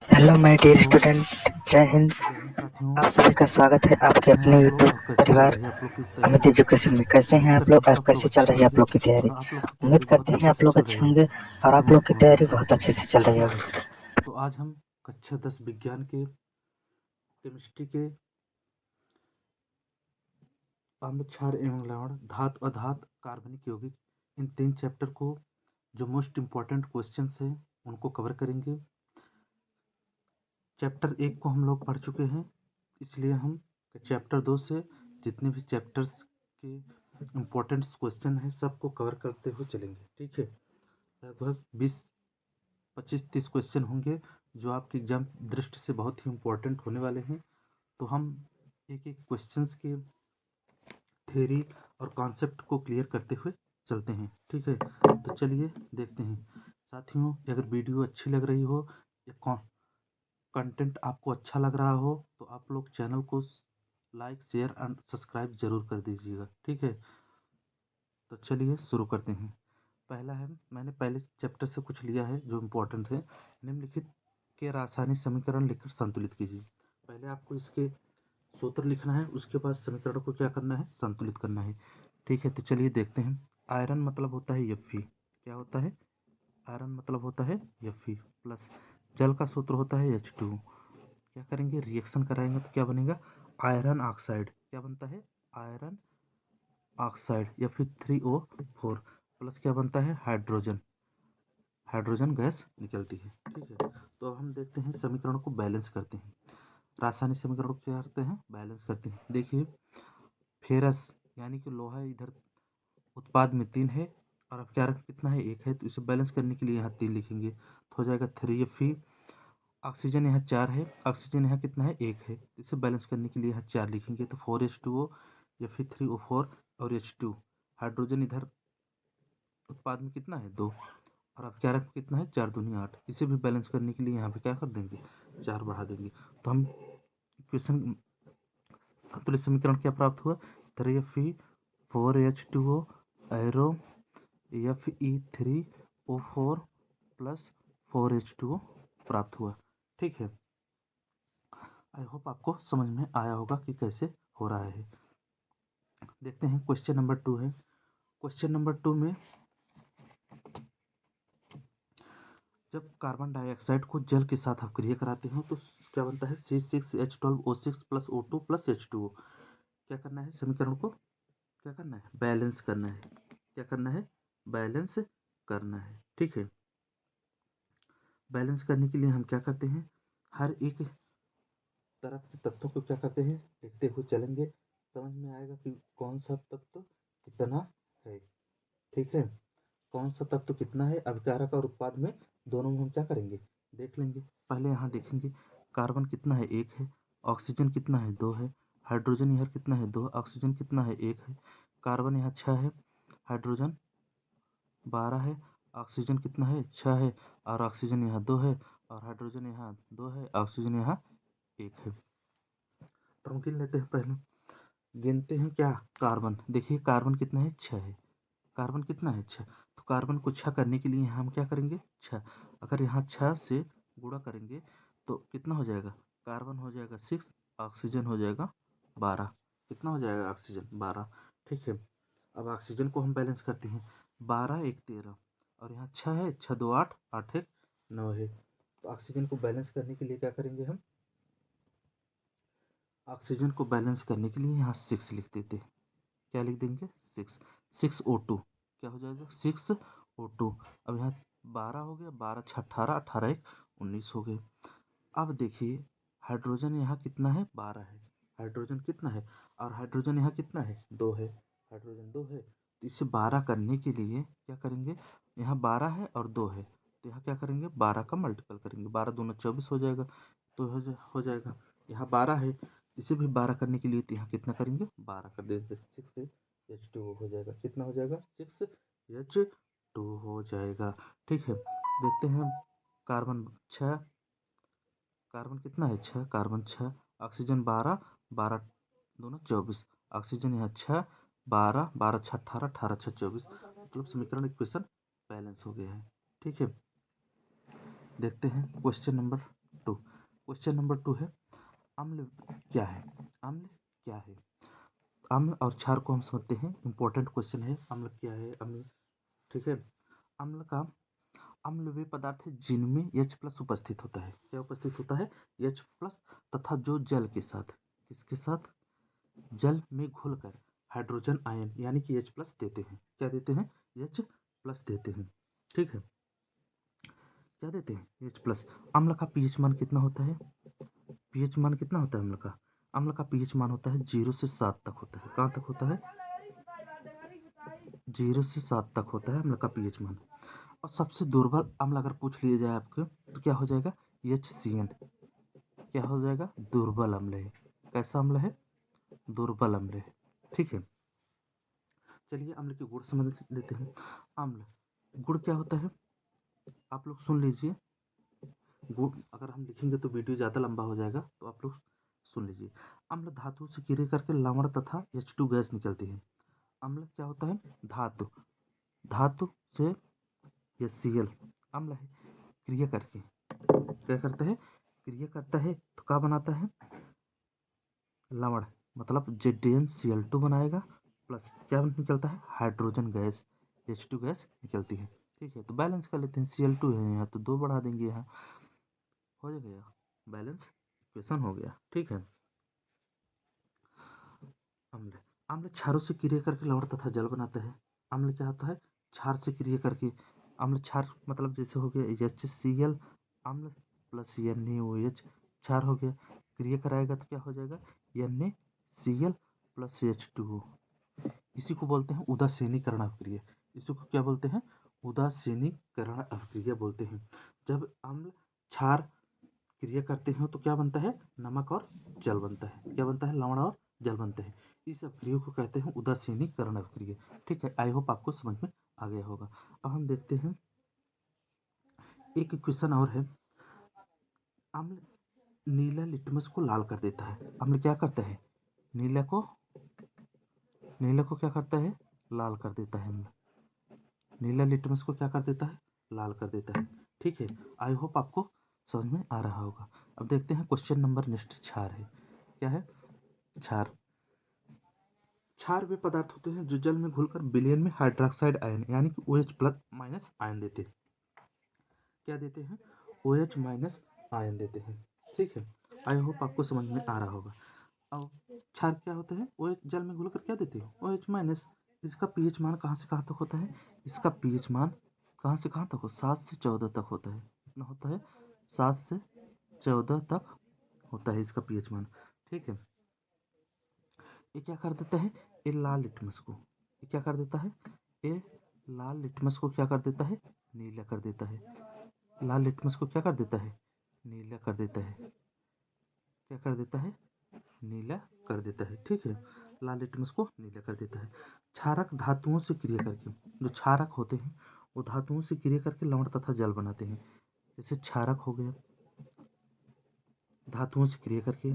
Hello my dear student, जय हिंद। जय हिंद साथियों। आप सभी का स्वागत है आपके कैसे हैं अपने आप लोग यूट्यूब और कैसी चल परिवार रही है आप लोग की अमित तैयारी। एजुकेशन में। कैसे हैं उम्मीद आप करते लोग हैं और सब लोग कैसे अच्छे चल रही है आप होंगे लोग की तैयारी? और आप लोग की उम्मीद तैयारी बहुत करते हैं अच्छे आप से लोग चल अच्छे रही है। होंगे और आप चलिए लोग की शुरू तैयारी करते हैं। बहुत अच्छे से चल रही होगी। तो आज हम कक्षा 10 विज्ञान के केमिस्ट्री के अम्ल क्षार एवं लवण, धातु अधातु, कार्बनिक यौगिक, इन 3 चैप्टर को जो मोस्ट इम्पॉर्टेंट क्वेश्चंस हैं उनको कवर करेंगे। चैप्टर 1 को हम लोग पढ़ चुके हैं, इसलिए हम चैप्टर 2 से जितने भी चैप्टर्स के इम्पोर्टेंट क्वेश्चन हैं सबको कवर करते हुए चलेंगे। ठीक है, लगभग 20-25-30 क्वेश्चन होंगे जो आपके एग्जाम दृष्टि से बहुत ही इम्पोर्टेंट होने वाले हैं। तो हम एक एक क्वेश्चंस के थ्योरी और कॉन्सेप्ट को क्लियर करते हुए चलते हैं। ठीक है, तो चलिए देखते हैं। साथियों, अगर वीडियो अच्छी लग रही हो या कंटेंट आपको अच्छा लग रहा हो तो आप लोग चैनल को लाइक, शेयर एंड सब्सक्राइब जरूर कर दीजिएगा। ठीक है, तो चलिए शुरू करते हैं। पहला है, मैंने पहले चैप्टर से कुछ लिया है जो इम्पोर्टेंट है। निम्नलिखित के रासायनिक समीकरण लिखकर संतुलित कीजिए। पहले आपको इसके सूत्र लिखना है, उसके बाद समीकरण को क्या करना है, संतुलित करना है। ठीक है, तो चलिए देखते हैं। आयरन मतलब होता है Fe। क्या होता है? आयरन मतलब होता है Fe प्लस जल का सूत्र होता है H2। क्या करेंगे, रिएक्शन कराएंगे तो क्या बनेगा, आयरन ऑक्साइड। क्या बनता है, आयरन ऑक्साइड। या फिर 3O4 प्लस क्या बनता है, हाइड्रोजन। हाइड्रोजन गैस निकलती है। ठीक है, तो अब हम देखते हैं समीकरण को बैलेंस करते हैं। रासायनिक समीकरण को क्या करते हैं, बैलेंस करते हैं। देखिए, फेरस यानी कि लोहा इधर उत्पाद में 3 है और अब क्या रख कितना है, 1 है, तो इसे बैलेंस करने के लिए यहाँ 3 लिखेंगे तो हो जाएगा 3Fe। ऑक्सीजन यहाँ 4 है, ऑक्सीजन यहाँ कितना है, 1 है, इसे बैलेंस करने के लिए यहाँ 4 लिखेंगे तो 4H2O या फिर 3O4 और H2। हाइड्रोजन इधर उत्पाद में कितना है, 2, और अब क्या रख कितना है, 4 दूनी 8। इसे भी बैलेंस करने के लिए यहाँ पे क्या कर देंगे, 4 बढ़ा देंगे। तो हम इक्वेशन संतुलित समीकरण क्या प्राप्त हुआ, 3Fe 4H2O arrow Fe3O4 plus 4H2O प्राप्त हुआ। ठीक है, आई होप आपको समझ में आया होगा कि कैसे हो रहा है। देखते हैं क्वेश्चन नंबर 2 है। क्वेश्चन नंबर 2 में जब कार्बन डाइऑक्साइड को जल के साथ अभिक्रिया कराते हैं तो क्या बनता है, C6H12O6 plus O2 plus H2O। क्या करना है, समीकरण को क्या करना है, बैलेंस करना है। क्या करना है, बैलेंस करना है। ठीक है, बैलेंस करने के लिए हम क्या करते हैं, हर एक तरफ के तत्वों को क्या करते हैं, लिखते हुए चलेंगे। समझ में आएगा कि कौन सा तत्व कितना है। ठीक है, कौन सा तत्व कितना है, अभिकारक और उत्पाद में दोनों में हम क्या करेंगे, देख लेंगे। पहले यहाँ देखेंगे कार्बन कितना है, 1 है, ऑक्सीजन कितना है, 2 है, हाइड्रोजन यहाँ कितना है, 2, ऑक्सीजन कितना है, 1 है, कार्बन यहाँ 6 है, हाइड्रोजन 12 है, ऑक्सीजन कितना है, 6 है, और ऑक्सीजन यहाँ 2 है, और हाइड्रोजन यहाँ 2 है, ऑक्सीजन यहाँ 1 है। तो हम गिन लेते हैं, पहले गिनते हैं क्या, कार्बन। देखिए कार्बन कितना है, 6 है, कार्बन कितना है, 6। तो कार्बन को 6 करने के लिए हम क्या करेंगे, 6। अगर यहाँ 6 से गुणा करेंगे तो कितना हो जाएगा, कार्बन हो जाएगा 6, ऑक्सीजन हो जाएगा 12। कितना हो जाएगा, ऑक्सीजन 12। ठीक है, अब ऑक्सीजन को हम बैलेंस करते हैं, 12 1 13, और यहाँ 6 है, 6 2 8, 8 1 9 है। तो ऑक्सीजन को बैलेंस करने के लिए क्या करेंगे हम, ऑक्सीजन को बैलेंस करने के लिए यहाँ 6 लिख देते। क्या लिख देंगे, 6। 6O2 क्या हो जाएगा, 6O2। अब यहाँ 12 हो गया, 12 6 18, 18 1 19 हो गए। अब देखिए हाइड्रोजन यहाँ कितना है, 12 है, हाइड्रोजन कितना है, और हाइड्रोजन यहाँ कितना है, 2 है, हाइड्रोजन 2 है। तो इसे 12 करने के लिए क्या करेंगे, यहाँ 12 है और 2 है, तो यहाँ क्या करेंगे, 12 का मल्टीपल करेंगे, 12 दूना 24 हो जाएगा। तो हो जाएगा, यहाँ 12 है, इसे भी 12 करने के लिए तो यहाँ कितना करेंगे, 12 कर देते, 6H2O हो जाएगा। कितना हो जाएगा, 6H2 हो जाएगा। ठीक है, देखते हैं कार्बन 6, कार्बन कितना है, 6, कार्बन 6, ऑक्सीजन 12, 12 दोनों 24, ऑक्सीजन यहाँ 6, 12 12 6 18, 18 6 24। मतलब समीकरण इक्वेशन बैलेंस हो गया है। ठीक है, देखते हैं क्वेश्चन नंबर 2। क्वेश्चन नंबर 2 है अम्ल क्या है। अम्ल क्या है। अम्ल और क्षार को हम समझते हैं। इंपॉर्टेंट क्वेश्चन है अम्ल क्या है। अम्ल ठीक है। अम्ल वे पदार्थ है जिनमें H+ उपस्थित होता है। क्या उपस्थित होता है। H+ तथा जो जल के साथ किसके साथ जल में घुलकर हाइड्रोजन आयन यानी कि H+ देते हैं। क्या देते हैं। H+ देते हैं। ठीक है। क्या देते हैं H+। अम्ल का pH मान कितना होता है। pH मान कितना होता है अम्ल का pH मान होता है 0 से 7 तक होता है। कहाँ तक होता है 0 से 7 तक होता है अम्ल का pH मान। और सबसे दुर्बल अम्ल अगर पूछ लिया जाए आपको तो क्या हो जाएगा HCN। क्या हो जाएगा दुर्बल अम्ल है। कैसा अम्ल है दुर्बल अम्ल है। ठीक है। चलिए अम्ल के गुण समझ लेते हैं। अम्ल गुण क्या होता है आप लोग सुन लीजिए। गुण अगर हम लिखेंगे तो वीडियो ज़्यादा लंबा हो जाएगा तो आप लोग सुन लीजिए। अम्ल धातु से क्रिया करके लवण तथा H2 गैस निकलती है। अम्ल क्या होता है धातु से HCl अम्ल है क्रिया करके क्या करता है क्रिया करता है तो क्या बनाता है लवण मतलब ZnCl2 बनाएगा प्लस क्या निकलता है हाइड्रोजन गैस H2 गैस निकलती है। ठीक है। तो बैलेंस कर लेते हैं Cl2 है यहाँ तो 2 बढ़ा देंगे यहाँ हो गया बैलेंस इक्वेशन हो गया। ठीक है। अम्ल अम्ल क्षारों से क्रिया करके लवण तथा जल बनाता है। अम्ल क्या होता है क्षार से क्रिया करके अम्ल क्षार मतलब जैसे हो गया HCl अम्ल प्लस NaOH क्षार हो गया क्रिया कराएगा तो क्या हो जाएगा NaCl प्लस H2O। इसी को बोलते हैं उदासीनीकरण अभिक्रिया। इसी को क्या बोलते हैं उदासीनीकरण अभिक्रिया बोलते हैं। जब अम्ल क्षार क्रिया करते हैं तो क्या बनता है नमक और जल बनता है। क्या बनता है लवण और जल बनते हैं। इस अभिक्रिया को कहते हैं उदासीनीकरण अभिक्रिया। ठीक है। आई होप आपको समझ में आ गया होगा। अब हम देखते हैं एक क्वेश्चन और है। अम्ल नीला लिटमस को लाल कर देता है। अम्ल क्या करता है नीला को क्या करता है लाल कर देता है। नीला लिटमस को क्या कर देता है लाल कर देता है। ठीक है। आई होप आपको समझ में आ रहा होगा। अब देखते हैं क्वेश्चन नंबर नेक्स्ट क्षार है। क्या है क्षार वे पदार्थ होते हैं जो जल में घुलकर विलयन में हाइड्रोक्साइड आयन यानी कि OH+ आयन देते हैं। क्या देते हैं OH- आयन देते हैं। ठीक है। आई होप आपको समझ में आ रहा होगा। अब क्षार क्या होता है OH जल में घुलकर क्या देते हैं OH-। इसका pH मान कहाँ से कहाँ तक होता है इसका pH मान कहाँ से कहाँ तक हो 7 से 14 तक होता है। कितना होता है 7 से 14 तक होता है इसका pH मान। ठीक है। ये क्या कर देता है ये लाल लिटमस को ये क्या कर देता है ये लाल लिटमस को क्या कर देता है नीला कर देता है। लाल लिटमस को क्या कर देता है नीला कर देता है। क्या कर देता है नीला कर देता है। ठीक है। लाल लिटमस को नीला कर देता है। क्षारक धातुओं से क्रिया करके जो क्षारक होते हैं वो धातुओं से क्रिया करके लवण तथा जल बनाते हैं। जैसे क्षारक हो गया धातुओं से क्रिया करके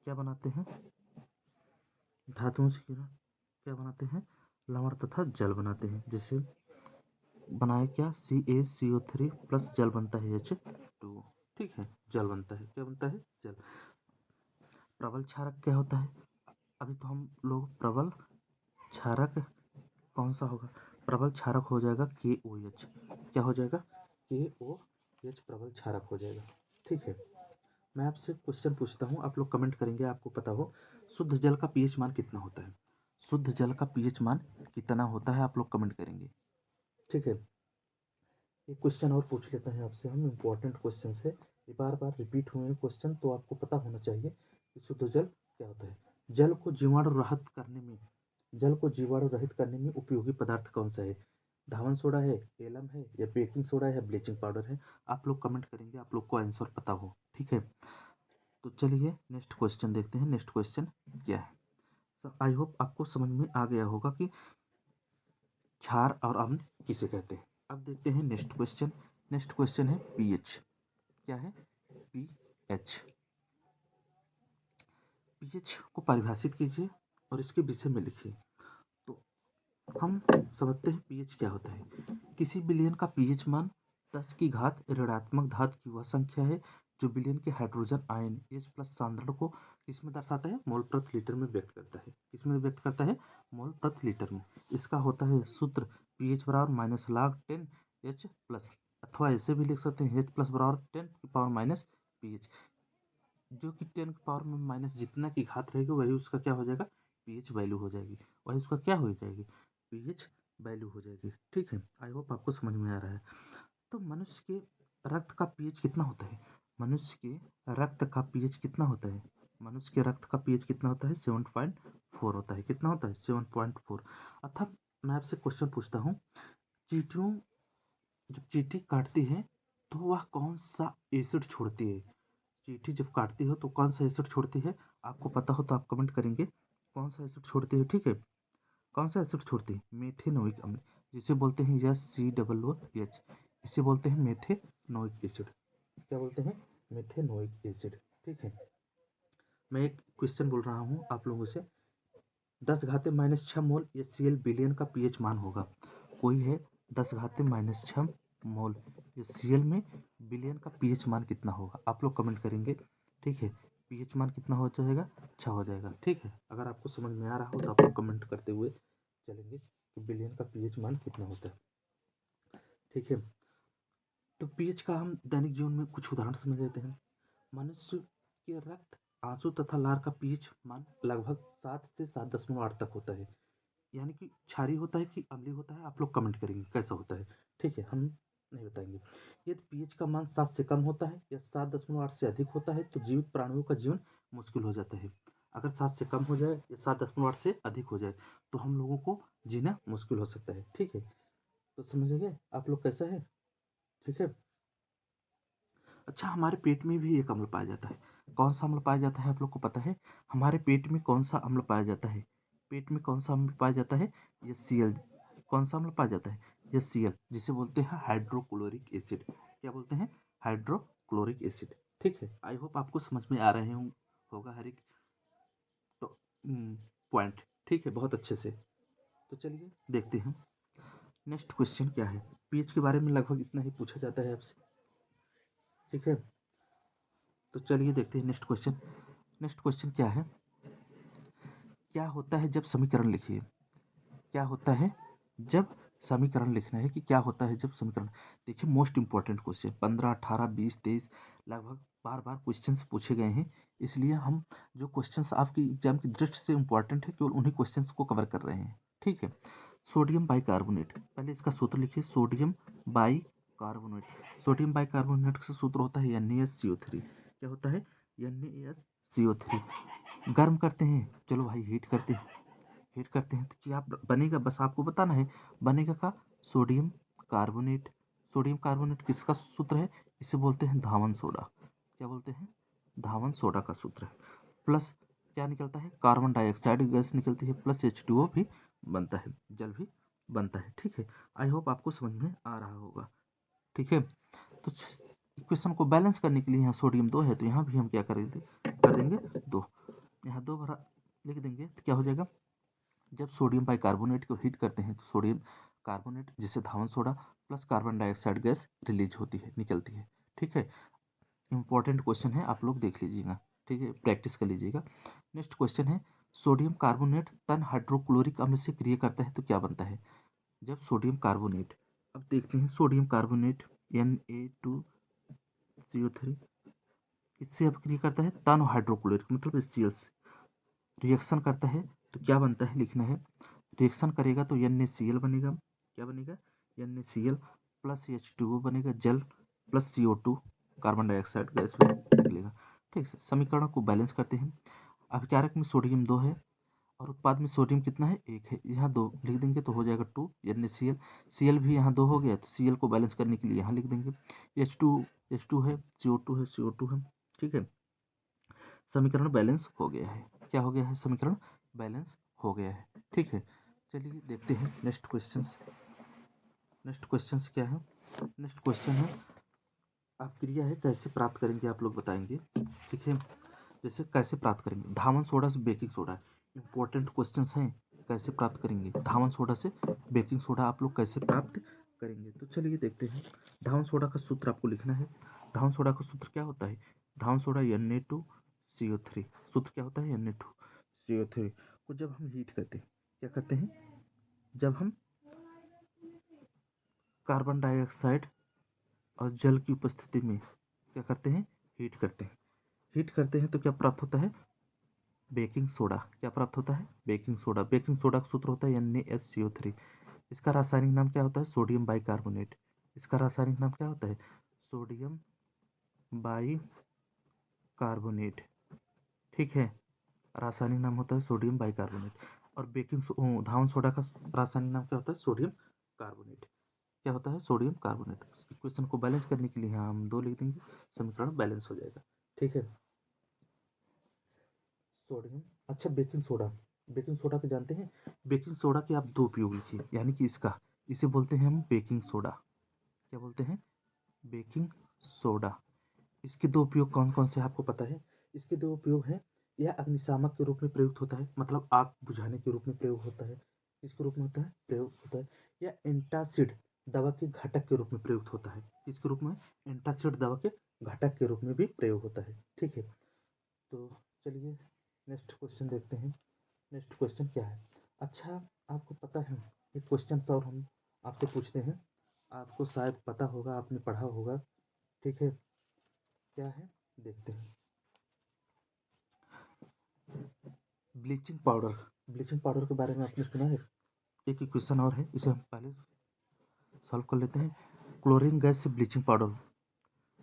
क्या बनाते हैं धातुओं से क्या बनाते हैं लवण तथा जल बनाते हैं। जैसे बनाए क्या CaCO3 प्लस जल बनता है H2। ठीक है। जल बनता है क्या बनता है जल। प्रबल क्षारक क्या होता है अभी तो हम लोग प्रबल क्षारक कौन सा होगा प्रबल क्षारक हो जाएगा KOH। क्या हो जाएगा KOH प्रबल क्षारक हो जाएगा। ठीक है। मैं आपसे क्वेश्चन पूछता हूँ आप लोग कमेंट करेंगे आपको पता हो शुद्ध जल का pH मान कितना होता है। शुद्ध जल का pH मान कितना होता है आप लोग कमेंट करेंगे। ठीक है। एक क्वेश्चन और पूछ लेते हैं आपसे हम इम्पोर्टेंट क्वेश्चन है ये बार बार रिपीट हुए हैं क्वेश्चन तो आपको पता होना चाहिए कि शुद्ध जल क्या होता है। जल को जीवाणु रहित करने में उपयोगी पदार्थ कौन सा है धावन सोडा है एलम है या बेकिंग सोडा है ब्लीचिंग पाउडर है। आप लोग कमेंट करेंगे आप लोग को आंसर पता हो। ठीक है। तो चलिए नेक्स्ट क्वेश्चन देखते हैं। नेक्स्ट क्वेश्चन क्या है आई होप आपको समझ में आ गया होगा कि क्षार और अम्ल किसे कहते हैं। अब देखते हैं नेक्स्ट क्वेश्चन। नेक्स्ट क्वेश्चन है pH। क्या है pH। pH को परिभाषित कीजिए और इसके विषय में लिखिए। तो हम समझते हैं pH क्या होता है। किसी विलयन का pH मान 10 की घात ऋणात्मक धातु की वह संख्या है जो विलयन के हाइड्रोजन आयन H+ सांद्रण को किसमें दर्शाता है? मोल प्रति लीटर में व्यक्त करता है। किसमें व्यक्त करता है? मोल प्रति लीटर में। इसका होता है सूत्र pH बराबर माइनस log 10 H+, अथवा ऐसे भी लिख सकते हैं H+ बराबर 10 की पावर माइनस pH, जो कि 10 की पावर में माइनस जितना की घात रहेगी वही उसका क्या हो जाएगा? pH वैल्यू हो जाएगी। वही उसका क्या हो जाएगी? pH वैल्यू हो जाएगी। ठीक है, आई होप आपको समझ में आ रहा है। तो मनुष्य के रक्त का pH कितना होता है? मनुष्य के रक्त का pH कितना होता है? मनुष्य के रक्त का pH कितना होता है? 7.4 होता है। कितना होता है? 7.4। अर्थात मैं आपसे क्वेश्चन पूछता हूँ, चींटियों जब चींटी काटती है तो वह कौन सा एसिड छोड़ती है? चींटी जब काटती हो तो कौन सा एसिड छोड़ती है? आपको पता हो तो आप कमेंट करेंगे कौन सा एसिड छोड़ती है। ठीक है, कौन सा एसिड छोड़ती है? मेथेनोइक अम्ल, जिसे बोलते हैं SCOOH, इसे बोलते हैं मेथेनोइक एसिड। क्या बोलते हैं? Methanoic acid. ठीक है, मैं एक क्वेश्चन बोल रहा हूँ आप लोगों से। 10⁻⁻6 मोल HCl विलयन का pH मान होगा। कोई है 10⁻⁻6 मोल HCl में विलयन का pH मान कितना होगा? आप लोग कमेंट करेंगे। ठीक है, pH मान कितना हो जाएगा? 6 हो जाएगा। ठीक है, अगर आपको समझ में आ रहा हो तो आप लोग कमेंट करते हुए चलेंगे कि विलयन का pH मान कितना होता है। ठीक है, तो pH का हम दैनिक जीवन में कुछ उदाहरण समझ लेते हैं। मनुष्य के रक्त, आंसू तथा लार का pH मान लगभग 7 से 7.8 तक होता है। यानी कि क्षारीय होता है कि अम्लीय होता है? आप लोग कमेंट करेंगे कैसा होता है। ठीक है, हम नहीं बताएंगे। यदि pH का मान 7 से कम होता है या 7.8 से अधिक होता है तो जीवित प्राणियों का जीवन मुश्किल हो जाता है। अगर 7 से कम हो जाए या 7.8 से अधिक हो जाए तो हम लोगों को जीना मुश्किल हो सकता है। ठीक है, तो समझेंगे आप लोग कैसा है। ठीक है, अच्छा, हमारे पेट में भी एक अम्ल पाया जाता है। कौन सा अम्ल पाया जाता है आप लोग को पता है? हमारे पेट में कौन सा अम्ल पाया जाता है? पेट में कौन सा अम्ल पाया जाता है? HCl। कौन सा अम्ल पाया जाता है? HCl, जिसे बोलते हैं हाइड्रोक्लोरिक एसिड। क्या बोलते हैं? Hydrochloric acid. ठीक है, आई होप आपको समझ में आ रहे होगा हर एक पॉइंट। ठीक है, बहुत अच्छे से। तो चलिए देखते हैं नेक्स्ट क्वेश्चन क्या है। पीएच के बारे में लगभग इतना ही पूछा जाता है आपसे। ठीक है, तो चलिए देखते हैं नेक्स्ट क्वेश्चन। नेक्स्ट क्वेश्चन क्या है? क्या होता है जब समीकरण लिखिए। क्या होता है जब समीकरण लिखना है कि क्या होता है जब समीकरण। देखिए, मोस्ट इंपॉर्टेंट क्वेश्चन 15, 18, 20, 23 लगभग बार बार क्वेश्चन पूछे गए हैं, इसलिए हम जो क्वेश्चंस आपकी एग्जाम की दृष्टि से इंपॉर्टेंट है केवल उन्हीं क्वेश्चंस को कवर कर रहे हैं। ठीक है, सोडियम बाइकार्बोनेट, पहले इसका सूत्र लिखिए। सोडियम बाइकार्बोनेट, सोडियम बाइकार्बोनेट का सूत्र होता है NaSCO3। क्या होता है? NaSCO3। गर्म करते हैं, चलो भाई हीट करते हैं। हीट करते हैं तो क्या बनेगा? बस आपको बताना है बनेगा का सोडियम कार्बोनेट। सोडियम कार्बोनेट किसका सूत्र है? इसे बोलते हैं धावन सोडा। क्या बोलते हैं? धावन सोडा का सूत्र है। प्लस क्या निकलता है? कार्बन डाइऑक्साइड गैस निकलती है, प्लस H2O भी बनता है, जल भी बनता है। ठीक है, आई होप आपको समझ में आ रहा होगा। ठीक है, तो इक्वेशन को बैलेंस करने के लिए यहाँ सोडियम 2 है तो यहाँ भी हम क्या कर देंगे 2। यहाँ 2 भरा लिख देंगे तो क्या हो जाएगा? जब सोडियम बाइकार्बोनेट को हीट करते हैं तो सोडियम कार्बोनेट जिसे धावन soda plus carbon dioxide gas release होती है, निकलती है। ठीक है, इंपॉर्टेंट क्वेश्चन है, आप लोग देख लीजिएगा। ठीक है, प्रैक्टिस कर लीजिएगा। नेक्स्ट क्वेश्चन है, सोडियम कार्बोनेट तन हाइड्रोक्लोरिक अम्ल से क्रिया करता है तो क्या बनता है? जब सोडियम कार्बोनेट, अब देखते हैं सोडियम कार्बोनेट Na2CO3 इससे अब क्रिया करता है तन हाइड्रोक्लोरिक मतलब HCl से रिएक्शन करता है तो क्या बनता है लिखना है। रिएक्शन करेगा तो NaCl बनेगा। क्या बनेगा? NaCl प्लस H2O बनेगा, जल plus CO2 carbon dioxide gas भी निकलेगा। ठीक है, समीकरण को बैलेंस करते हैं। अभिकारक में सोडियम 2 है और उत्पाद में सोडियम कितना है? 1 है। यहाँ 2 लिख देंगे तो हो जाएगा 2 NaCl। Cl भी यहाँ 2 हो गया तो Cl को बैलेंस करने के लिए यहाँ लिख देंगे। H2 है, CO2 है, CO2 है। ठीक है, समीकरण बैलेंस हो गया है। क्या हो गया है? समीकरण बैलेंस हो गया है। ठीक है, चलिए देखते हैं नेक्स्ट क्वेश्चंस। नेक्स्ट क्वेश्चंस क्या है? नेक्स्ट क्वेश्चन है अपक्रिया है कैसे प्राप्त करेंगे आप लोग बताएंगे। ठीक है, जैसे कैसे प्राप्त करेंगे धावन सोडा से बेकिंग सोडा। इंपॉर्टेंट क्वेश्चंस हैं, कैसे प्राप्त करेंगे धावन सोडा से बेकिंग सोडा आप लोग कैसे प्राप्त करेंगे। तो चलिए देखते हैं। धावन सोडा का सूत्र आपको लिखना है। धावन सोडा का सूत्र क्या होता है? धावन सोडा Na2CO3। सूत्र क्या होता है? Na2CO3 को जब हम हीट करते हैं, क्या करते हैं? जब हम कार्बन डाइऑक्साइड और जल की उपस्थिति में क्या करते हैं? हीट करते हैं। हीट करते हैं तो क्या प्राप्त होता है? Baking soda. क्या प्राप्त होता है? Baking soda. बेकिंग सोडा का सूत्र होता है NaSCO3। इसका रासायनिक नाम क्या होता है? Sodium bicarbonate. इसका रासायनिक नाम क्या होता है? Sodium bicarbonate. ठीक है, रासायनिक नाम होता है सोडियम बाइकार्बोनेट। और धावन सोडा का रासायनिक नाम क्या होता है? Sodium carbonate. क्या होता है? Sodium carbonate. इक्वेशन को बैलेंस करने के लिए यहाँ हम 2 लिख देंगे, समीकरण बैलेंस हो जाएगा। ठीक है, सोडियम। अच्छा, बेकिंग सोडा। बेकिंग सोडा को जानते हैं? बेकिंग सोडा के आप 2 उपयोग लिखिए, यानी कि इसे बोलते हैं हम बेकिंग सोडा। क्या बोलते हैं? Baking soda. इसके 2 उपयोग कौन कौन से आपको पता है? इसके 2 उपयोग हैं। यह अग्निशामक के रूप में प्रयुक्त होता है, मतलब आग बुझाने के रूप में प्रयोग होता है। किसके रूप में होता है? प्रयोग होता है। या एंटासिड दवा के घटक के रूप में प्रयुक्त होता है। किसके रूप में? एंटासिड दवा के घटक के रूप में भी प्रयोग होता है। ठीक है, तो चलिए नेक्स्ट क्वेश्चन देखते हैं। नेक्स्ट क्वेश्चन क्या है? अच्छा, आपको पता है एक क्वेश्चन और हम आपसे पूछते हैं, आपको शायद पता होगा, आपने पढ़ा होगा। ठीक है, क्या है देखते हैं। Bleaching powder. ब्लीचिंग पाउडर के बारे में आपने सुना है? एक इक्वेशन और है, इसे हम पहले सॉल्व कर लेते हैं। क्लोरीन गैस से ब्लीचिंग पाउडर।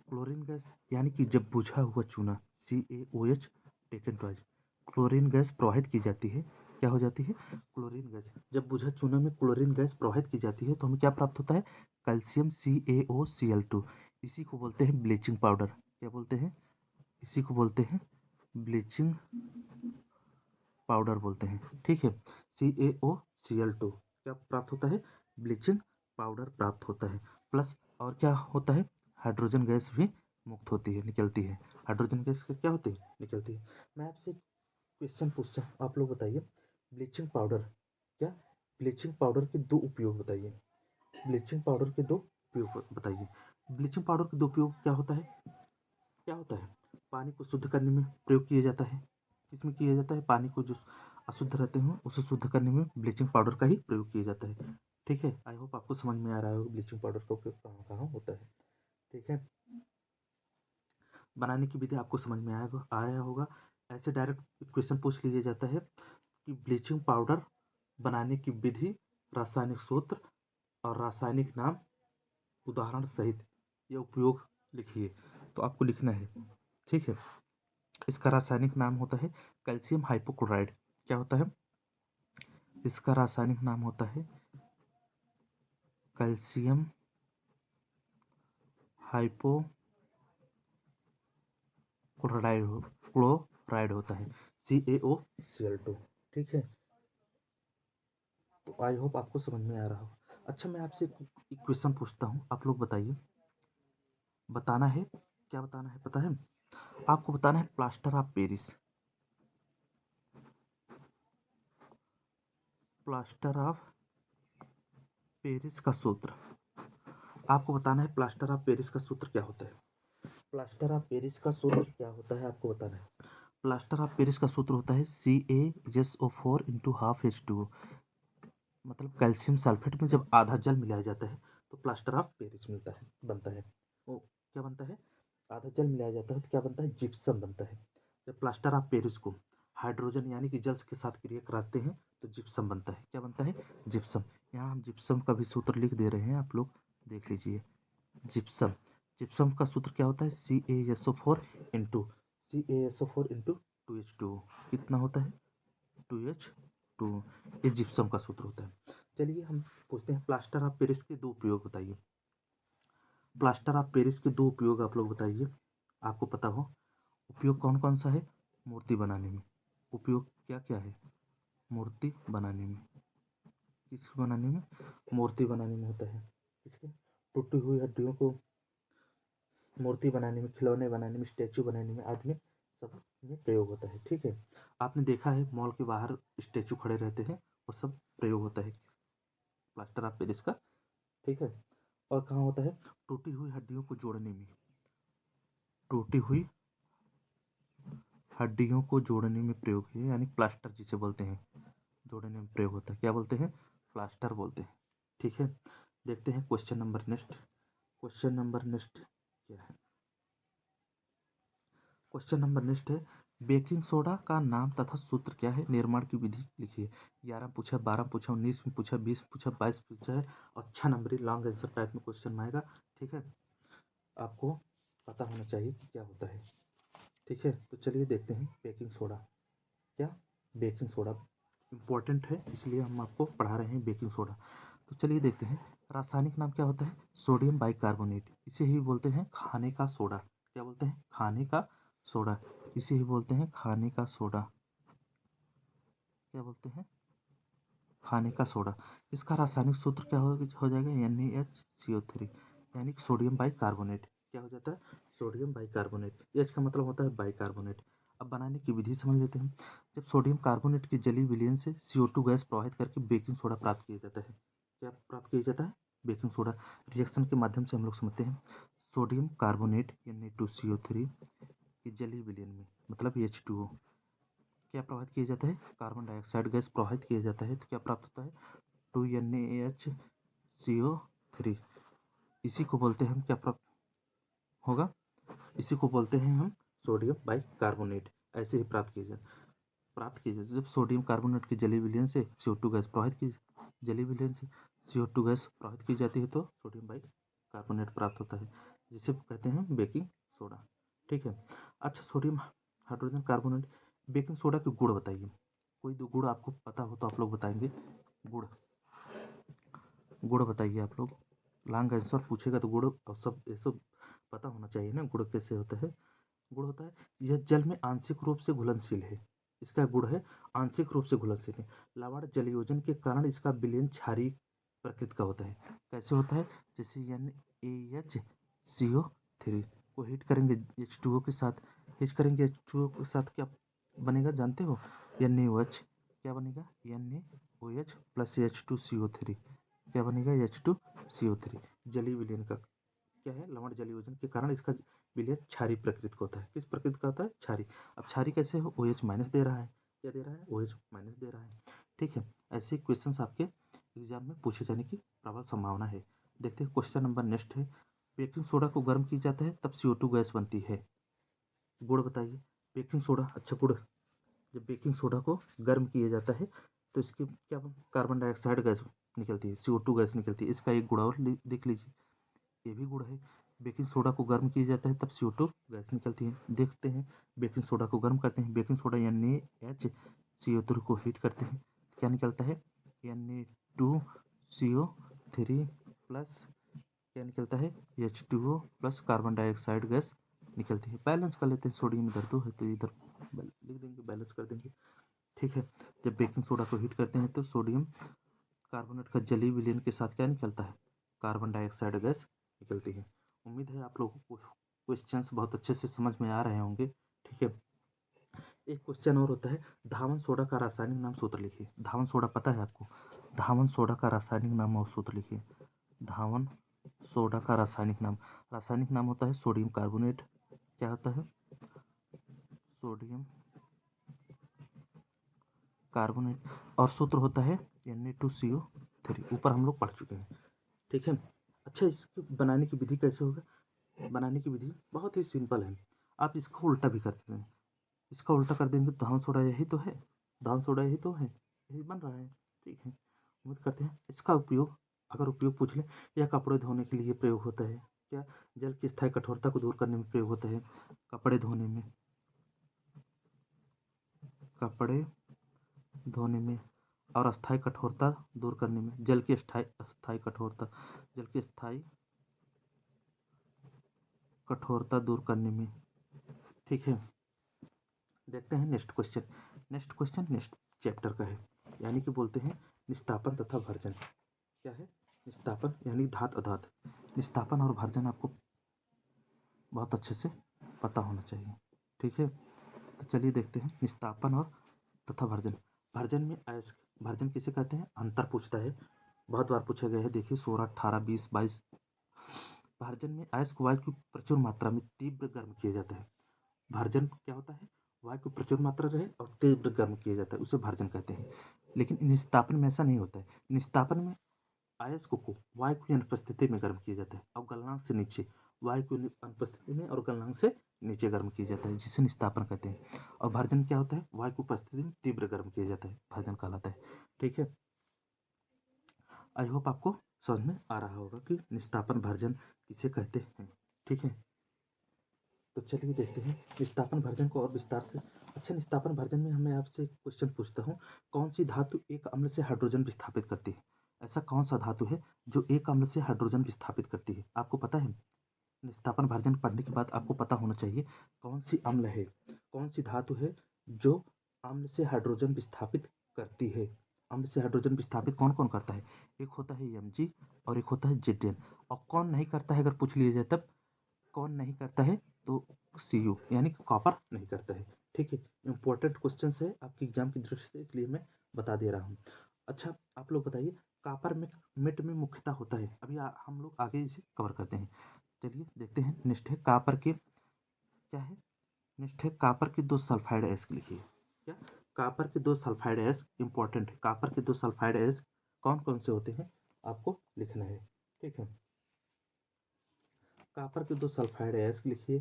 क्लोरीन गैस यानी कि जब बुझा हुआ चूना CaOH taken twice, chlorine gas प्रवाहित की जाती है। क्या हो जाती है? Chlorine gas. जब बुझा चूना में क्लोरीन गैस प्रवाहित की जाती है तो हमें क्या प्राप्त होता है? Calcium CaOCl2। इसी को बोलते हैं ब्लीचिंग पाउडर। क्या बोलते हैं? इसी को बोलते हैं ब्लीचिंग पाउडर बोलते हैं। ठीक है, CaOCl2 क्या प्राप्त होता है? ब्लीचिंग पाउडर प्राप्त होता है। प्लस और क्या होता है? हाइड्रोजन गैस भी मुक्त होती है, निकलती है। हाइड्रोजन गैस क्या होती है? निकलती है। मैं आपसे क्वेश्चन पूछता हूँ, आप लोग बताइए। ब्लीचिंग पाउडर क्या? ब्लीचिंग पाउडर के 2 उपयोग बताइए। ब्लीचिंग पाउडर के 2 उपयोग बताइए। ब्लीचिंग पाउडर के 2 उपयोग क्या होता है? क्या होता है? पानी को शुद्ध करने में प्रयोग किया जाता है। किसमें किया जाता है? पानी को जो अशुद्ध रहते हैं उसे शुद्ध करने में ब्लीचिंग पाउडर का ही प्रयोग किया जाता है। ठीक है, आई होप आपको समझ में आ रहा होगा ब्लीचिंग पाउडर का उपयोग कहाँ कहाँ होता है। ठीक है, बनाने की विधि आपको समझ में आया होगा। ऐसे डायरेक्ट क्वेश्चन पूछ लिया जाता है कि ब्लीचिंग पाउडर बनाने की विधि, रासायनिक सूत्र और रासायनिक नाम उदाहरण सहित यह उपयोग लिखिए। तो आपको लिखना है। ठीक है, इसका रासायनिक नाम होता है कैल्शियम हाइपोक्लोराइड। क्या होता है? इसका रासायनिक नाम होता है कैल्शियम क्लोराइड होता है, CaOCl2। ठीक है, तो आई होप आपको समझ में आ रहा हो। अच्छा, मैं आपसे एक क्वेश्चन पूछता हूँ, आप लोग बताइए। बताना है, क्या बताना है पता है? आपको बताना है plaster of Paris. Plaster of Paris का सूत्र आपको बताना है। प्लास्टर ऑफ पेरिस का सूत्र क्या होता है? प्लास्टर ऑफ पेरिस का सूत्र क्या होता है आपको बताना है। प्लास्टर ऑफ पेरिस का सूत्र होता है CaSO4 इंटू हाफ H2O। मतलब कैल्शियम सल्फेट में जब आधा जल मिलाया जाता है तो प्लास्टर ऑफ पेरिस बनता है। वो क्या बनता है? आधा जल मिलाया जाता है तो क्या बनता है? जिप्सम बनता है। जब प्लास्टर ऑफ पेरिस को हाइड्रोजन यानी कि जल के साथ क्रिया कराते हैं तो जिप्सम बनता है। क्या बनता है? जिप्सम। यहाँ हम जिप्सम का भी सूत्र लिख दे रहे हैं, आप लोग देख लीजिए। जिप्सम। जिप्सम का सूत्र क्या होता है? CaSO4 into 2H2O। कितना होता है? 2H2। ये जिप्सम का सूत्र होता है। चलिए हम पूछते हैं प्लास्टर ऑफ पेरिस के 2 उपयोग बताइए। प्लास्टर ऑफ पेरिस के 2 उपयोग आप लोग बताइए, आपको पता हो। उपयोग कौन कौन सा है? मूर्ति बनाने में। उपयोग क्या क्या है? मूर्ति बनाने में। किस बनाने में? मूर्ति बनाने में होता है। किसके? टूटी हुई हड्डियों को मूर्ति बनाने में, खिलौने बनाने में, स्टैचू बनाने में, आदि में सब में प्रयोग होता है। ठीक है, आपने देखा है मॉल के बाहर स्टैचू खड़े रहते हैं, वो सब प्रयोग होता है प्लास्टर ऑफ पेरिस का ठीक है। और कहाँ होता है? टूटी हुई हड्डियों को जोड़ने में, टूटी हुई हड्डियों को जोड़ने में प्रयोग है, यानी प्लास्टर जिसे बोलते हैं, जोड़ने में प्रयोग होता है। क्या बोलते हैं? प्लास्टर बोलते हैं। ठीक है, देखते हैं question number next. Question number next क्या है? क्वेश्चन नंबर नेक्स्ट है, बेकिंग सोडा का नाम तथा सूत्र क्या है? निर्माण की विधि लिखिए। 11 पूछा, 12 पूछा, 19 में पूछा, 20 पूछा, 22 पूछा है और 6 नंबरी लॉन्ग आंसर टाइप में क्वेश्चन आएगा। ठीक है, आपको पता होना चाहिए कि क्या होता है। ठीक है, तो चलिए देखते हैं बेकिंग सोडा। क्या? बेकिंग सोडा इम्पोर्टेंट है, इसलिए हम आपको पढ़ा रहे हैं बेकिंग सोडा। तो चलिए देखते हैं, रासायनिक नाम क्या होता है? Sodium bicarbonate. इसे ही बोलते हैं खाने का सोडा। क्या बोलते हैं? खाने का सोडा। इसे ही बोलते हैं खाने का सोडा। क्या बोलते हैं? खाने का सोडा। इसका रासायनिक सूत्र क्या हो जाएगा? NaHCO3, यानी कि सोडियम बाइकार्बोनेट। क्या हो जाता है? Sodium bicarbonate. एच का मतलब होता है बाइकार्बोनेट। अब बनाने की विधि समझ लेते हैं। जब सोडियम कार्बोनेट की जली विलयन से CO2 गैस प्रवाहित करके बेकिंग सोडा प्राप्त किया जाता है। क्या प्राप्त किया जाता है? Baking soda. रिएक्शन के माध्यम से हम लोग समझते हैं। सोडियम कार्बोनेट Na2CO3 की जली विलयन में, मतलब H2O, क्या प्रवाहित किया जाता है? कार्बन डाइऑक्साइड गैस प्रवाहित किया जाता है। तो क्या प्राप्त होता है? 2NaHCO3। इसी को बोलते हैं हम, क्या प्राप्त होगा? इसी को बोलते हैं हम सोडियम बाइकार्बोनेट। ऐसे ही प्राप्त किया जाए जब सोडियम कार्बोनेट की जली विलयन से CO2 गैस प्रवाहित की जली विलयन से CO2 गैस प्रवाहित की जाती है तो सोडियम बाइकार्बोनेट प्राप्त होता है, जिसे कहते हैं बेकिंग सोडा। ठीक है। अच्छा, sodium hydrogen carbonate, baking soda के गुण बताइए। कोई दो गुण आपको पता हो तो आप लोग बताएंगे। गुण, गुण बताइए आप लोग। लॉन्ग आंसर पूछेगा तो गुण और सब ये सब पता होना चाहिए ना, गुण कैसे होता है। गुण होता है, यह जल में आंशिक रूप से घुलनशील है। इसका गुण है आंशिक रूप से घुलनशील है। लवण जलयोजन के कारण इसका विलयन क्षारीय प्रकृति का होता है। कैसे होता है? जैसे NaHCO3 को हीट करेंगे H2O के साथ, हीट करेंगे H2O के साथ, क्या बनेगा जानते हो? NaOH। क्या बनेगा? NaOH plus H2CO3। क्या बनेगा? H2CO3। जलीय विलयन का क्या है? लवण जलयोजन के कारण इसका विलयन क्षारीय प्रकृति का होता है। किस प्रकृति का होता है? क्षारीय। अब क्षारीय कैसे हो? OH माइनस दे रहा है। क्या दे रहा है? OH माइनस दे रहा है। ठीक है, ऐसे क्वेश्चंस आपके एग्जाम में पूछे जाने की प्रबल संभावना है। देखते हैं क्वेश्चन नंबर नेक्स्ट है, बेकिंग सोडा को गर्म किया जाता है तब CO2 गैस बनती है। गुण बताइए। बेकिंग सोडा, अच्छा गुण, जब बेकिंग सोडा को गर्म किया जाता है तो इसकी क्या कार्बन डाइऑक्साइड गैस निकलती है, CO2 गैस निकलती है। इसका एक गुण और देख लीजिए, ये भी गुण है। बेकिंग सोडा को गर्म किया जाता है तब CO2 गैस निकलती है। देखते हैं, बेकिंग सोडा को गर्म करते हैं, बेकिंग सोडा NaHCO3 को हीट करते हैं, क्या निकलता है? Na2CO3 प्लस क्या निकलता है? H2O plus carbon dioxide gas निकलती है। बैलेंस कर लेते हैं, सोडियम इधर 2 है तो इधर लिख देंगे, बैलेंस कर देंगे। ठीक है, जब बेकिंग सोडा को हीट करते हैं तो सोडियम कार्बोनेट का जलीय विलयन के साथ क्या निकलता है? कार्बन डाइऑक्साइड गैस निकलती है। उम्मीद है आप लोगों को क्वेश्चंस बहुत अच्छे से समझ में आ रहे होंगे। ठीक है, एक क्वेश्चन और होता है, धावन सोडा का रासायनिक नाम सूत्र लिखिए। धावन सोडा पता है आपको? धावन सोडा का रासायनिक नाम और सूत्र लिखिए। धावन सोडा का रासायनिक नाम होता है सोडियम कार्बोनेट। क्या होता है? Sodium carbonate. और सूत्र होता है Na2CO3। ऊपर हम लोग पढ़ चुके हैं। ठीक है। अच्छा, इसको बनाने की विधि कैसे होगा? बनाने की विधि बहुत ही सिंपल है। आप इसका उल्टा भी कर सकते हैं। इसका उल्टा कर देंगे तो धान सोडा यही तो है, धान सोडा यही तो है, यही बन रहा है। ठीक है, उम्मीद करते हैं इसका उपयोग, अगर उपयोग पूछ ले, यह कपड़े धोने के लिए प्रयोग होता है। क्या? जल की स्थायी कठोरता को दूर करने में प्रयोग होता है। कपड़े धोने में, कपड़े धोने में और अस्थायी कठोरता दूर करने में, जल की अस्थायी कठोरता, जल की स्थायी कठोरता दूर करने में। ठीक है, देखते हैं next question. Next question next chapter का है, यानी कि बोलते हैं निस्तापन तथा भर्जन। क्या है? निस्तापन यानी धात अधात। निस्तापन और भर्जन आपको बहुत अच्छे से पता होना चाहिए। ठीक है, तो चलिए देखते हैं निस्तापन और तथा भर्जन। भर्जन में भर्जन किसे कहते हैं? अंतर पूछता है। बहुत बार पूछा गया है। देखिए 16, 18, 20, 22 भार्जन में अयस्क को वायु की प्रचुर मात्रा में तीव्र गर्म किया जाता है। भार्जन क्या होता है? वायु की प्रचुर मात्रा रहे और तीव्र गर्म किया जाता है, उसे भार्जन कहते हैं। लेकिन निस्तापन में ऐसा नहीं होता है। निस्तापन में अयस्क को वायु की अनुपस्थिति में गर्म किया जाता है और गलनांक से नीचे वायु की अनुपस्थिति में और गलनांक से नीचे गर्म किया जाता है, जिसे निस्तापन कहते हैं। और भार्जन क्या होता है? वायु की उपस्थिति में तीव्र गर्म किया जाता है, भार्जन कहलाता है। ठीक है, आई होप आपको समझ में आ रहा होगा कि निस्तापन भार्जन किसे कहते हैं। ठीक है, तो चलिए देखते हैं निस्तापन भार्जन को और विस्तार से। अच्छा, निस्तापन भार्जन में मैं आपसे एक क्वेश्चन पूछता हूँ, कौन सी धातु एक अम्ल से हाइड्रोजन विस्थापित करती है? ऐसा कौन सा धातु है जो एक अम्ल से हाइड्रोजन विस्थापित करती है? आपको पता है? निस्तापन भार्जन पढ़ने के बाद आपको पता होना चाहिए कौन सी अम्ल है, कौन सी धातु है जो अम्ल से हाइड्रोजन विस्थापित करती है। अम्ल से हाइड्रोजन विस्थापित कौन कौन करता है? एक होता है Mg और एक होता है Zn। और कौन नहीं करता है? अगर पूछ लिया जाए तब कौन नहीं करता है, तो Cu यानी कि कॉपर नहीं करता है। ठीक है, इंपॉर्टेंट क्वेश्चन है आपके एग्जाम की दृष्टि से, इसलिए मैं बता दे रहा हूँ। अच्छा, आप लोग बताइए, कापर मिट में मुख्यतः होता है। अभी हम लोग आगे इसे कवर करते हैं। चलिए देखते हैं। नेक्स्ट है कापर के क्या है? नेक्स्ट है कापर के 2 सल्फाइड एस्क लिखिए। क्या? कापर के 2 सल्फाइड एस्क इंपॉर्टेंट है। कापर के 2 सल्फाइड एस्क कौन कौन से होते हैं आपको लिखना है। ठीक है, कापर के 2 सल्फाइड एस्क लिखिए।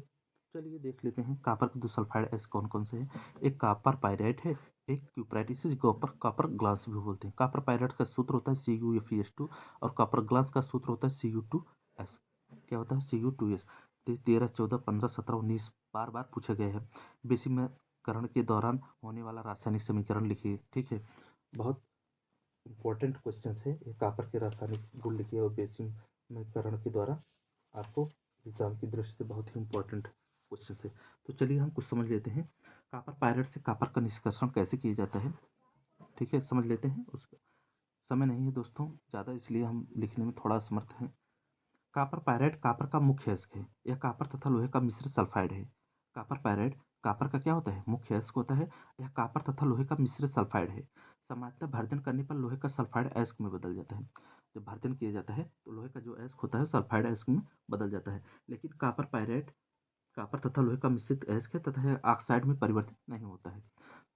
चलिए देख लेते हैं कापर के 2 सल्फाइड एस्क कौन कौन से हैं। एक कापर पायराइट है, एक क्यूपराइट, इसे कापर ग्लास भी बोलते हैं। कापर पायराइट का सूत्र होता है CuFeS2 और कापर ग्लास का सूत्र होता है Cu2S। क्या होता है? Cu2S। 13, 14, 15, 17, 19 बार बार पूछा गया है। बेसिमीकरण के दौरान होने वाला रासायनिक समीकरण लिखिए। ठीक है, बहुत इंपॉर्टेंट क्वेश्चन है ये। कापर के रासायनिक गुण लिखिए और बेसिमीकरण के द्वारा आपको एग्जाम की दृष्टि से बहुत ही इंपॉर्टेंट क्वेश्चन है। तो चलिए हम कुछ समझ लेते हैं, कापर पायराइट से कापर का निष्कर्षण कैसे किया जाता है। ठीक है, समझ लेते हैं। उसका समय नहीं है दोस्तों ज़्यादा, इसलिए हम लिखने में थोड़ा असमर्थ हैं। कापर पायराइट कापर का मुख्य अयस्क है। यह कापर तथा लोहे का मिश्र सल्फाइड है। कापर पायराइट कापर का क्या होता है? मुख्य अयस्क होता है। यह कापर तथा लोहे का मिश्र सल्फाइड है। सामान्यतः भर्जन करने पर लोहे का सल्फाइड अयस्क में बदल जाता है। जब भर्जन किया जाता है तो लोहे का जो अयस्क होता है सल्फाइड अयस्क में बदल जाता है। लेकिन कापर पायराइट कापर तथा लोहे का मिश्रित अयस्क है तथा यह ऑक्साइड में परिवर्तित नहीं होता है।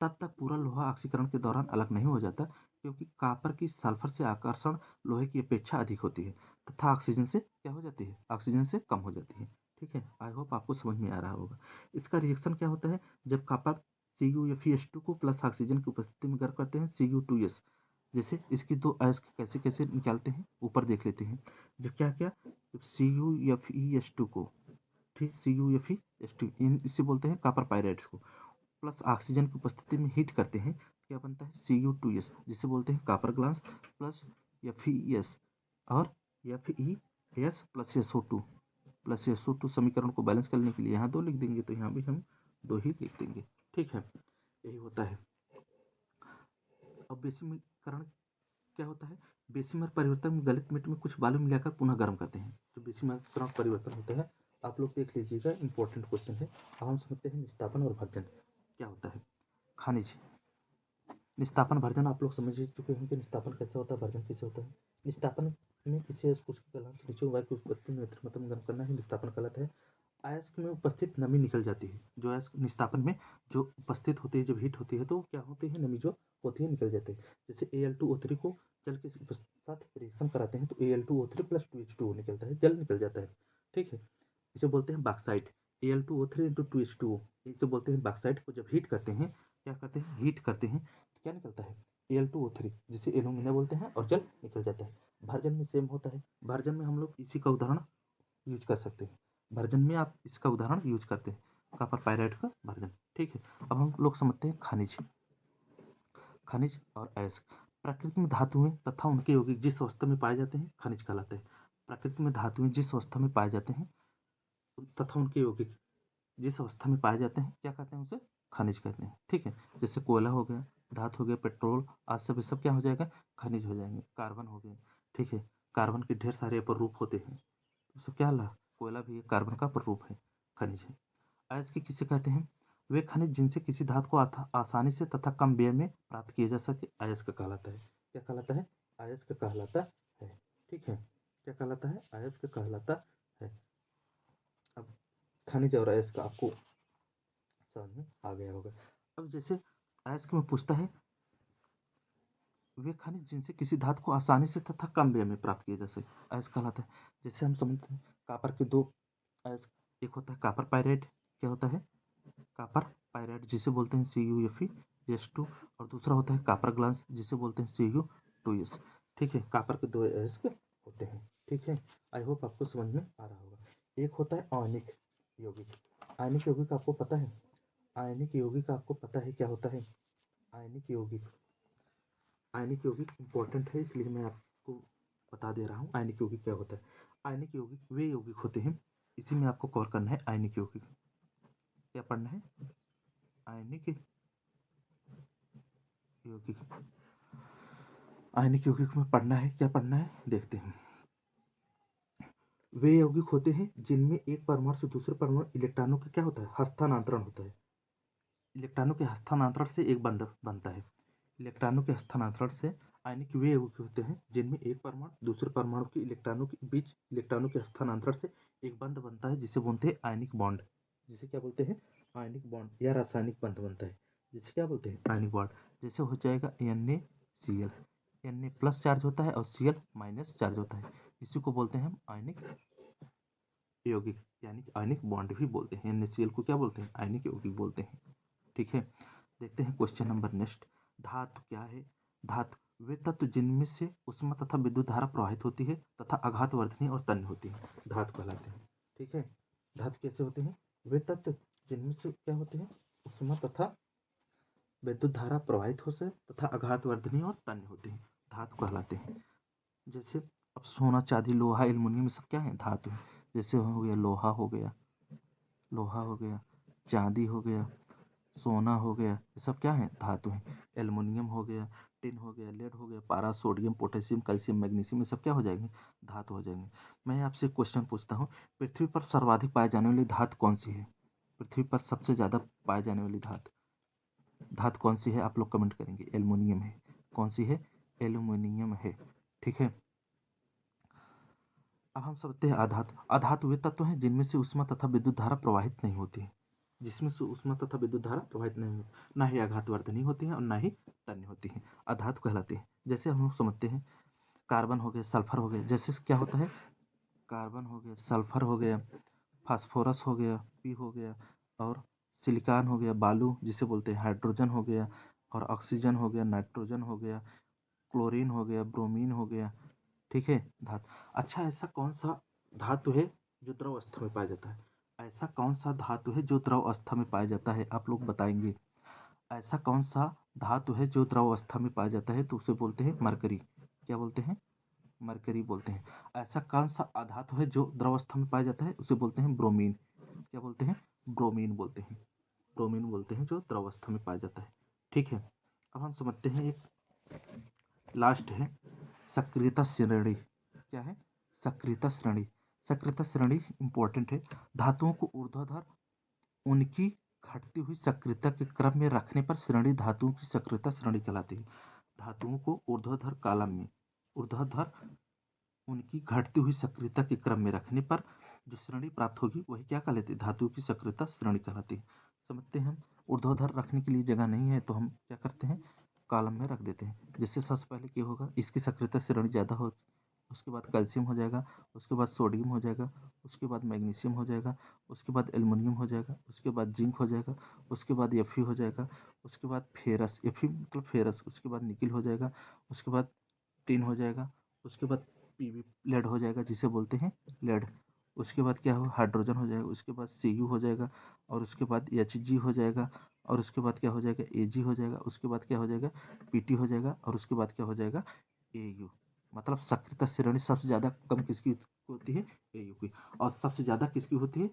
तब तक पूरा लोहा ऑक्सीकरण के दौरान अलग नहीं हो जाता, क्योंकि कापर की सल्फर से आकर्षण लोहे की अपेक्षा अधिक होती है तथा ऑक्सीजन से क्या हो जाती है? ऑक्सीजन से कम हो जाती है। ठीक है, आई होप आपको समझ में आ रहा होगा। इसका रिएक्शन क्या होता है? जब कापर CuFeS2 को प्लस ऑक्सीजन की उपस्थिति में गर्म करते हैं Cu2S। जैसे इसकी 2 अयस्क कैसे कैसे निकालते हैं ऊपर देख लेते हैं। जब क्या क्या CuFeS2 को, ठीक, CuFeS2 इसे बोलते हैं कापर पायराइट्स को, प्लस ऑक्सीजन की उपस्थिति में हीट करते हैं, क्या बनता है? Cu2S, जिसे बोलते हैं कापर ग्लास प्लस FeS और FeS प्लस SO2 समीकरण को बैलेंस करने के लिए यहाँ 2 लिख देंगे, तो यहाँ भी हम 2 ही लिख देंगे। ठीक है, यही होता है। अब बेसिमीकरण क्या होता है? बेसिमर परिवर्तन में गलित मिट में कुछ बालू मिलाकर पुनः गर्म करते हैं। जो बेसिमीकरण परिवर्तन होता है आप लोग देख लीजिएगा, इंपॉर्टेंट क्वेश्चन है। अब हम समझते हैं निस्तापन और भर्जन क्या होता है। खनिज निस्तापन भर्जन आप लोग समझ चुके हैं कि निस्तापन कैसे होता है, भर्जन कैसे होता है। निस्तापन में किसी अयस्क उसकी गलनांक से नीचे वायु की उपस्थिति में मतलब गर्म करना ही निस्तापन कहलाता है। अयस्क में उपस्थित नमी निकल जाती है। जो अयस्क निस्तापन में जो उपस्थित होती है, जब हीट होती है तो क्या होती है? नमी जो होती है निकल जाती है। जैसे Al2O3 को जल के साथ रिएक्शन कराते हैं तो Al2O3 प्लस 2H2O निकलता है, जल निकल जाता है। ठीक है, इसे बोलते हैं बॉक्साइट। Al2O3 इंटू 2H2O, इसे बोलते हैं बॉक्साइट। को जब हीट करते हैं, क्या करते हैं? हीट करते हैं तो क्या निकलता है? Al2O3, जिसे एल्यूमिना बोलते हैं, और जल निकल जाता है। भर्जन में सेम होता है। भर्जन में हम लोग इसी का उदाहरण यूज कर सकते हैं। भर्जन में आप इसका उदाहरण यूज करते हैं, कापर पायराइट का भर्जन। ठीक है, अब हम लोग समझते हैं खनिज। खनिज और अयस्क प्रकृति में धातुएं तथा उनके यौगिक जिस अवस्था में पाए जाते हैं खनिज कहलाते हैं। प्रकृति में धातुएं जिस अवस्था में पाए जाते हैं तथा उनके यौगिक जिस अवस्था में पाए जाते हैं क्या कहते हैं? उसे खनिज कहते हैं। ठीक है, जैसे कोयला हो गया, धातु हो गया, पेट्रोल, आज सब ये सब क्या हो जाएगा? खनिज हो जाएंगे। कार्बन हो गया। ठीक है, कार्बन के ढेर सारे प्ररूप होते हैं, तो सब क्या ला? कोयला भी एक कार्बन का प्ररूप है, खनिज है। अयस्क किसे कहते हैं? वे खनिज जिनसे किसी धातु को आसानी से तथा कम व्यय में प्राप्त किया जा सके अयस्क कहलाता है। क्या कहलाता है? अयस्क कहलाता ठीक है, क्या कहलाता है? अयस्क कहलाता है। अब खनिज और अयस्क आपको समझ में आ गया होगा। अब जैसे अयस्क में पूछता है वे खनिज जिनसे किसी धातु को आसानी से तथा कम व्यय में प्राप्त किया जा सके, अयस्क कहलाता है। जैसे हम समझते हैं कापर के दो अयस्क, एक होता है कापर पायराइड, क्या होता है? कापर पायराइड, जिसे बोलते हैं CuFeS2, और दूसरा होता है कापर ग्लास, जिसे बोलते हैं Cu2S। ठीक है, कापर के दो अयस्क होते हैं। ठीक है, आई होप आपको समझ में आ रहा होगा। एक होता है आयनिक यौगिक। आयनिक यौगिक आपको पता है? आयनिक यौगिक आपको पता है क्या होता है? आयनिक यौगिक, आयनिक यौगिक इंपॉर्टेंट है, इसलिए मैं आपको बता दे रहा हूँ आयनिक यौगिक क्या होता है। आयनिक यौगिक वे यौगिक होते हैं, इसी में आपको कवर करना है। आयनिक यौगिक क्या पढ़ना है? आयनिक यौगिक, आयनिक यौगिक में पढ़ना है, क्या पढ़ना है देखते हैं। वे यौगिक होते हैं जिनमें एक परमाणु से दूसरे परमाणु इलेक्ट्रॉनों का क्या होता है? हस्तांतरण होता है। इलेक्ट्रॉनों के हस्तांतरण से एक बंध बनता है। इलेक्ट्रॉनों के हस्तांतरण से आयनिक वे यौगिक होते हैं जिनमें एक परमाणु दूसरे परमाणु के इलेक्ट्रॉनों के बीच इलेक्ट्रॉनों के हस्तांतरण से एक बंध बनता है, जिसे बोलते हैं आयनिक बॉन्ड। जिसे क्या बोलते हैं? आयनिक बॉन्ड या रासायनिक बंध बनता है, जिसे क्या बोलते हैं? Ionic bond. जैसे हो जाएगा NaCl, Na प्लस चार्ज होता है और Cl माइनस चार्ज होता है, इसी को बोलते हैं हम आयनिक यौगिक, यानी कि आयनिक बॉन्ड भी बोलते हैं। NaCl को क्या बोलते हैं? आयनिक यौगिक बोलते हैं। ठीक है, देखते हैं क्वेश्चन नंबर नेक्स्ट। धातु क्या है? धातु वे तत्व जिनमें से ऊष्मा तथा विद्युत धारा प्रवाहित होती है तथा आघात वर्धनी और तन्य होती है, धातु कहलाते हैं। ठीक है, धातु कैसे होते हैं? वे तत्व जिनमें से क्या होते हैं? ऊष्मा तथा विद्युत धारा प्रवाहित हो से तथा आघात वर्धनी और तन्य होते हैं, धातु कहलाते हैं। जैसे अब सोना, चांदी, लोहा, एल्युमिनियम सब क्या है? धातु है। जैसे हो गया लोहा, हो गया लोहा, हो गया चांदी, हो गया सोना, हो गया, ये सब क्या है? धातु है। एल्युमिनियम हो गया, टिन हो गया, लेड हो गया, पारा, सोडियम, पोटेशियम, कैल्शियम, मैग्नीशियम, ये सब क्या हो जाएंगे? धातु हो जाएंगे। मैं आपसे क्वेश्चन पूछता हूँ, पृथ्वी पर सर्वाधिक पाए जाने वाली धातु कौन सी है? पृथ्वी पर सबसे ज़्यादा पाए जाने वाली धातु कौन सी है? आप लोग कमेंट करेंगे। एल्युमिनियम है। कौन सी है? एल्युमिनियम है। ठीक है, अब हम समझते हैं अधातु। अधातु वे तत्व हैं जिनमें से ऊष्मा तथा विद्युत धारा प्रवाहित नहीं होती है, जिसमें से ऊष्मा तथा विद्युत धारा प्रवाहित नहीं होती, ना ही आघात वर्धनी होती है और ना ही तन्य होती है, अधातु कहलाते हैं। जैसे हम लोग समझते हैं कार्बन हो गया, सल्फर हो गया, जैसे क्या होता है? कार्बन हो गया, सल्फर हो गया, फास्फोरस हो गया, पी हो गया, और सिलिकॉन हो गया, बालू जिसे बोलते हैं, हाइड्रोजन हो गया, और ऑक्सीजन हो गया, नाइट्रोजन हो गया, क्लोरीन हो गया, ब्रोमीन हो गया। ठीक है, धातु। अच्छा, ऐसा कौन सा धातु है जो द्रव अवस्था में पाया जाता है? ऐसा कौन सा धातु है जो द्रव अवस्था में पाया जाता है? आप लोग बताएंगे। ऐसा कौन सा धातु है जो द्रव अवस्था में पाया जाता है? तो उसे बोलते हैं मरकरी। क्या बोलते हैं? मरकरी बोलते हैं। ऐसा कौन सा अधातु है जो द्रव अवस्था में पाया जाता है? उसे बोलते हैं ब्रोमीन। क्या बोलते हैं? ब्रोमीन बोलते हैं। ब्रोमीन बोलते हैं जो द्रव अवस्था में पाया जाता है। ठीक है, अब हम समझते हैं एक लास्ट है सक्रियता श्रेणी। क्या है? सक्रियता श्रेणी। सक्रियता श्रेणी इंपॉर्टेंट है। धातुओं को ऊर्ध्वाधर उनकी घटती हुई सक्रियता के क्रम में रखने पर श्रेणी धातुओं की सक्रियता श्रेणी कहलाती है। धातुओं को ऊर्ध्वाधर कॉलम में, ऊर्ध्वाधर उनकी घटती हुई सक्रियता के क्रम में रखने पर जो श्रेणी प्राप्त होगी वही क्या कहलाती है? धातुओं की सक्रियता श्रेणी कहलाती है। समझते हैं हम। ऊर्ध्वाधर रखने के लिए जगह नहीं है तो हम क्या करते हैं? कॉलम में रख देते हैं। जिससे सबसे पहले क्या होगा? इसकी सक्रियता श्रेणी ज़्यादा हो, उसके बाद कैल्शियम हो जाएगा, उसके बाद सोडियम हो जाएगा, उसके बाद मैग्नीशियम हो जाएगा, उसके बाद एल्युमिनियम हो जाएगा, उसके बाद जिंक हो जाएगा, उसके बाद Fe हो जाएगा, उसके बाद फेरस, Fe मतलब फेरस, उसके बाद निकिल हो जाएगा, उसके बाद टिन हो जाएगा, उसके बाद पीवी लेड हो जाएगा जिसे बोलते हैं लेड। उसके बाद क्या हो? हाइड्रोजन हो जाएगा, उसके बाद Cu हो जाएगा, और उसके बाद Hg हो जाएगा, और उसके बाद क्या हो जाएगा? Ag हो जाएगा, उसके बाद क्या हो जाएगा? Pt हो जाएगा, और उसके बाद क्या हो जाएगा? Au। मतलब सक्रियता श्रेणी सबसे ज़्यादा कम किसकी होती है? Au की। और सबसे ज़्यादा किसकी होती है?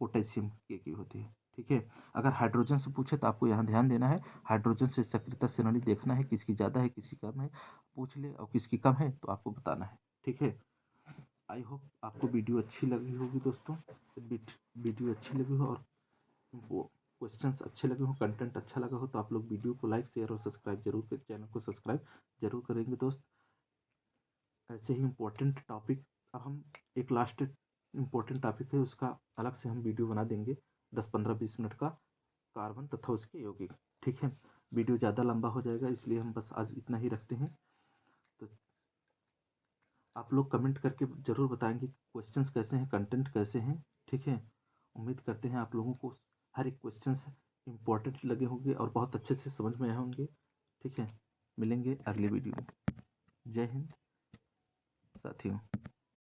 पोटेशियम की होती है। ठीक है, अगर हाइड्रोजन से पूछे तो आपको यहाँ ध्यान देना है, हाइड्रोजन से सक्रियता श्रेणी देखना है किसकी ज़्यादा है किसकी कम है, पूछ ले, और किसकी कम है तो आपको बताना है। ठीक है, आई होप आपको वीडियो अच्छी लगी होगी दोस्तों। वीडियो अच्छी लगी हो और वो क्वेश्चंस अच्छे लगे हो, कंटेंट अच्छा लगा हो, तो आप लोग वीडियो को लाइक, शेयर और सब्सक्राइब जरूर कर, चैनल को सब्सक्राइब जरूर करेंगे दोस्त। ऐसे ही इम्पोर्टेंट टॉपिक। अब हम एक लास्ट इम्पोर्टेंट टॉपिक है, उसका अलग से हम वीडियो बना देंगे 10-15-20 मिनट का, कार्बन तथा उसके यौगिक। ठीक है, वीडियो ज़्यादा लंबा हो जाएगा, इसलिए हम बस आज इतना ही रखते हैं। तो आप लोग कमेंट करके ज़रूर बताएंगे क्वेश्चंस कैसे हैं, कंटेंट कैसे हैं। ठीक है, उम्मीद करते हैं आप लोगों को हर एक क्वेश्चंस इम्पोर्टेंट लगे होंगे और बहुत अच्छे से समझ में आए होंगे। ठीक है, मिलेंगे अगले वीडियो में। जय हिंद साथियों।